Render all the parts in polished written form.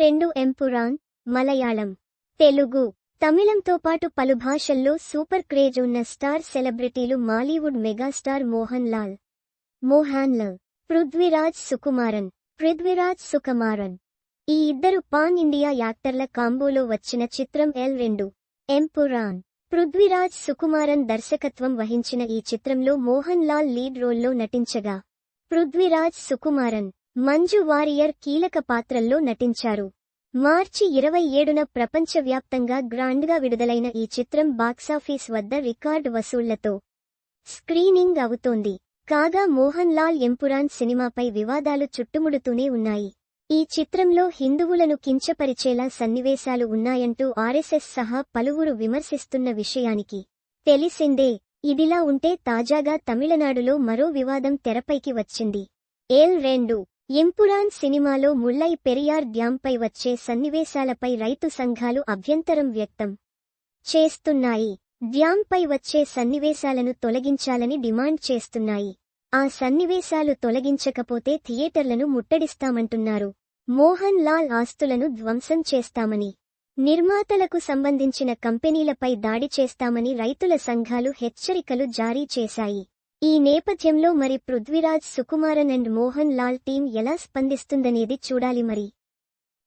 2 ఎంపురాన్, మలయాళం, తెలుగు, తమిళంతో పాటు పలు భాషల్లో సూపర్ క్రేజ్ ఉన్న స్టార్ సెలబ్రిటీలు మాలీవుడ్ మెగాస్టార్ మోహన్ లాల్, పృథ్వీరాజ్ సుకుమారన్. ఈ ఇద్దరు పాన్ ఇండియా యాక్టర్ల కాంబోలో వచ్చిన చిత్రం L2 ఎంపురాన్. పృథ్వీరాజ్ సుకుమారన్ దర్శకత్వం వహించిన ఈ చిత్రంలో మోహన్ లాల్ లీడ్ రోల్లో నటించగా, పృథ్వీరాజ్ సుకుమారన్, మంజు వారియర్ కీలక పాత్రల్లో నటించారు. మార్చి 27న ప్రపంచవ్యాప్తంగా గ్రాండ్గా విడుదలైన ఈ చిత్రం బాక్సాఫీస్ వద్ద రికార్డ్ వసూళ్లతో స్క్రీనింగ్ అవుతోంది. కాగా మోహన్ లాల్ ఎంపురాన్ సినిమాపై వివాదాలు చుట్టుముడుతూనే ఉన్నాయి. ఈ చిత్రంలో హిందువులను కించపరిచేలా సన్నివేశాలు ఉన్నాయంటూ ఆర్ఎస్ఎస్ సహా పలువురు విమర్శిస్తున్న విషయానికి తెలిసిందే. ఇదిలా ఉంటే తాజాగా తమిళనాడులో మరో వివాదం తెరపైకి వచ్చింది. L2 ఎంపురాన్ సినిమాలో ముల్లై పెరియార్ డ్యాంపై వచ్చే సన్నివేశాలపై రైతు సంఘాలు అభ్యంతరం వ్యక్తం చేస్తున్నాయి. డ్యాంపై వచ్చే సన్నివేశాలను తొలగించాలని డిమాండ్ చేస్తున్నాయి. ఆ సన్నివేశాలు తొలగించకపోతే థియేటర్లను ముట్టడిస్తామంటున్నారు. మోహన్ లాల్ ఆస్తులను ధ్వంసం చేస్తామని, నిర్మాతలకు సంబంధించిన కంపెనీలపై దాడి చేస్తామని రైతుల సంఘాలు హెచ్చరికలు జారీ చేశాయి. ఈ నేపథ్యంలో మరి పృథ్వీరాజ్ సుకుమారన్ అండ్ మోహన్ లాల్ టీం ఎలా స్పందిస్తుందనేది చూడాలి మరి.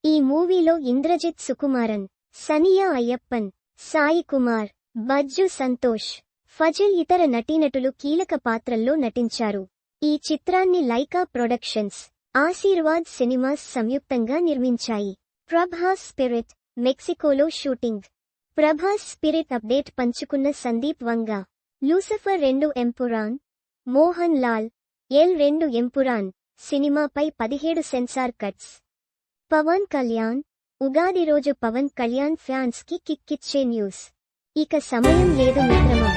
ఈ మూవీలో ఇంద్రజిత్ సుకుమారన్, సనియా అయ్యప్పన్, సాయి కుమార్, బజ్జు సంతోష్, ఫజిల్ ఇతర నటీనటులు కీలక పాత్రల్లో నటించారు. ఈ చిత్రాన్ని లైకా ప్రొడక్షన్స్, ఆశీర్వాద్ సినిమాస్ సంయుక్తంగా నిర్మించాయి. ప్రభాస్ స్పిరిట్, మెక్సికోలో షూటింగ్. ప్రభాస్ స్పిరిట్ అప్డేట్ పంచుకున్న సందీప్ వంగా. లూసిఫర్ 2 ఎంపురాన్, మోహన్ లాల్, L2 ఎంపురాన్ సినిమాపై 17 సెన్సార్ కట్స్. పవన్ కళ్యాణ్, ఉగాది రోజు పవన్ కళ్యాణ్ ఫ్యాన్స్ కి కిక్కిచ్చే న్యూస్. ఇక సమయం లేదు మిత్రమా.